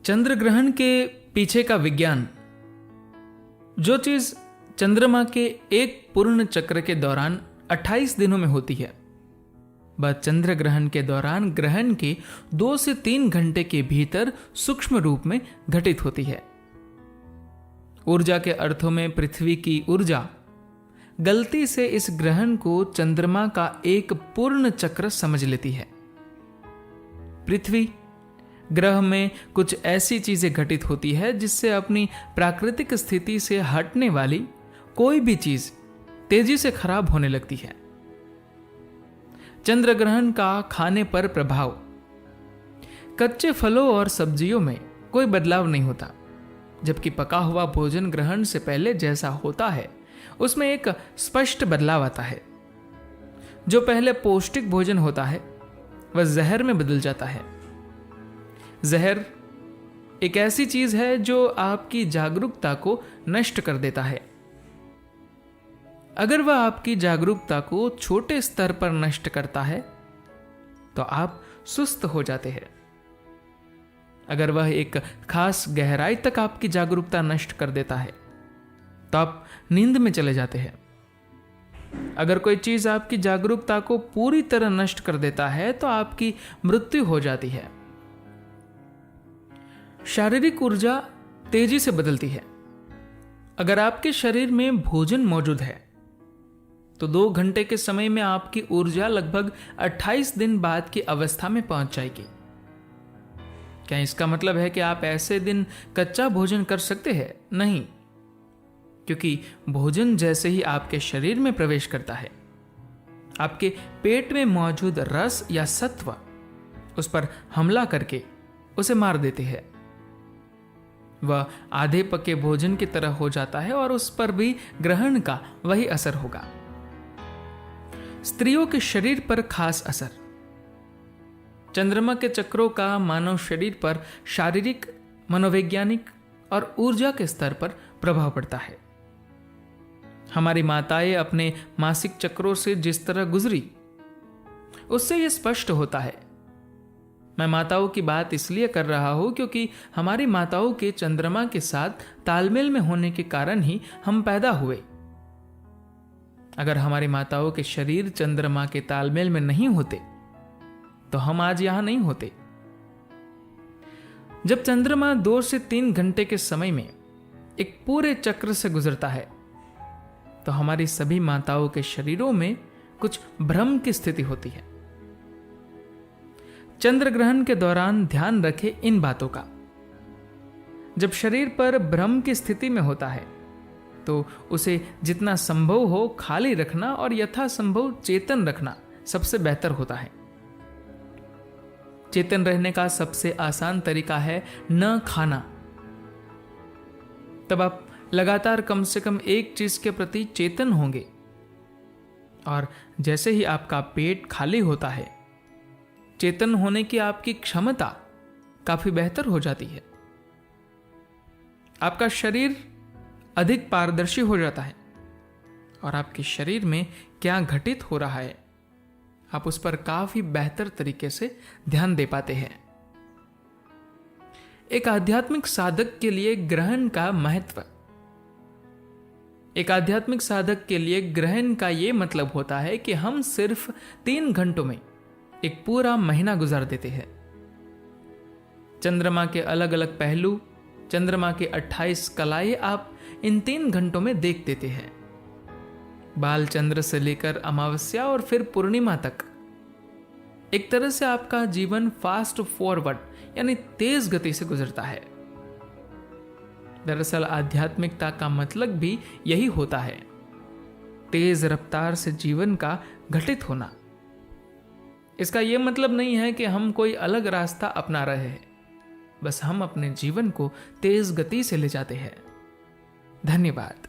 चंद्र ग्रहण के पीछे का विज्ञान। जो चीज चंद्रमा के एक पूर्ण चक्र के दौरान 28 दिनों में होती है, वह चंद्र ग्रहण के दौरान ग्रहण के 2 से 3 घंटे के भीतर सूक्ष्म रूप में घटित होती है। ऊर्जा के अर्थों में पृथ्वी की ऊर्जा गलती से इस ग्रहण को चंद्रमा का एक पूर्ण चक्र समझ लेती है। पृथ्वी ग्रह में कुछ ऐसी चीजें घटित होती है जिससे अपनी प्राकृतिक स्थिति से हटने वाली कोई भी चीज तेजी से खराब होने लगती है। चंद्र ग्रहण का खाने पर प्रभाव। कच्चे फलों और सब्जियों में कोई बदलाव नहीं होता, जबकि पका हुआ भोजन ग्रहण से पहले जैसा होता है उसमें एक स्पष्ट बदलाव आता है। जो पहले पौष्टिक भोजन होता है वह जहर में बदल जाता है। जहर एक ऐसी चीज है जो आपकी जागरूकता को नष्ट कर देता है। अगर वह आपकी जागरूकता को छोटे स्तर पर नष्ट करता है तो आप सुस्त हो जाते हैं। अगर वह एक खास गहराई तक आपकी जागरूकता नष्ट कर देता है तो आप नींद में चले जाते हैं। अगर कोई चीज आपकी जागरूकता को पूरी तरह नष्ट कर देता है तो आपकी मृत्यु हो जाती है। शारीरिक ऊर्जा तेजी से बदलती है। अगर आपके शरीर में भोजन मौजूद है तो 2 घंटे के समय में आपकी ऊर्जा लगभग 28 दिन बाद की अवस्था में पहुंच जाएगी। क्या इसका मतलब है कि आप ऐसे दिन कच्चा भोजन कर सकते हैं? नहीं, क्योंकि भोजन जैसे ही आपके शरीर में प्रवेश करता है, आपके पेट में मौजूद रस या सत्व उस पर हमला करके उसे मार देते हैं। वह आधे पके भोजन की तरह हो जाता है और उस पर भी ग्रहण का वही असर होगा। स्त्रियों के शरीर पर खास असर। चंद्रमा के चक्रों का मानव शरीर पर शारीरिक, मनोवैज्ञानिक और ऊर्जा के स्तर पर प्रभाव पड़ता है। हमारी माताएं अपने मासिक चक्रों से जिस तरह गुजरी उससे यह स्पष्ट होता है। मैं माताओं की बात इसलिए कर रहा हूं क्योंकि हमारी माताओं के चंद्रमा के साथ तालमेल में होने के कारण ही हम पैदा हुए। अगर हमारी माताओं के शरीर चंद्रमा के तालमेल में नहीं होते तो हम आज यहां नहीं होते। जब चंद्रमा 2 से 3 घंटे के समय में एक पूरे चक्र से गुजरता है तो हमारी सभी माताओं के शरीरों में कुछ भ्रम की स्थिति होती है। चंद्र ग्रहण के दौरान ध्यान रखें इन बातों का। जब शरीर पर भ्रम की स्थिति में होता है तो उसे जितना संभव हो खाली रखना और यथासंभव चेतन रखना सबसे बेहतर होता है। चेतन रहने का सबसे आसान तरीका है न खाना। तब आप लगातार कम से कम एक चीज के प्रति चेतन होंगे और जैसे ही आपका पेट खाली होता है, चेतन होने की आपकी क्षमता काफी बेहतर हो जाती है। आपका शरीर अधिक पारदर्शी हो जाता है और आपके शरीर में क्या घटित हो रहा है आप उस पर काफी बेहतर तरीके से ध्यान दे पाते हैं। एक आध्यात्मिक साधक के लिए ग्रहण का महत्व। एक आध्यात्मिक साधक के लिए ग्रहण का यह मतलब होता है कि हम सिर्फ 3 घंटों में एक पूरा महीना गुजार देते हैं। चंद्रमा के अलग अलग पहलू, चंद्रमा के 28 कलाएं आप इन 3 घंटों में देख देते हैं। बाल चंद्र से लेकर अमावस्या और फिर पूर्णिमा तक एक तरह से आपका जीवन फास्ट फॉरवर्ड यानी तेज गति से गुजरता है। दरअसल आध्यात्मिकता का मतलब भी यही होता है, तेज रफ्तार से जीवन का घटित होना। इसका यह मतलब नहीं है कि हम कोई अलग रास्ता अपना रहे हैं, बस हम अपने जीवन को तेज गति से ले जाते हैं। धन्यवाद।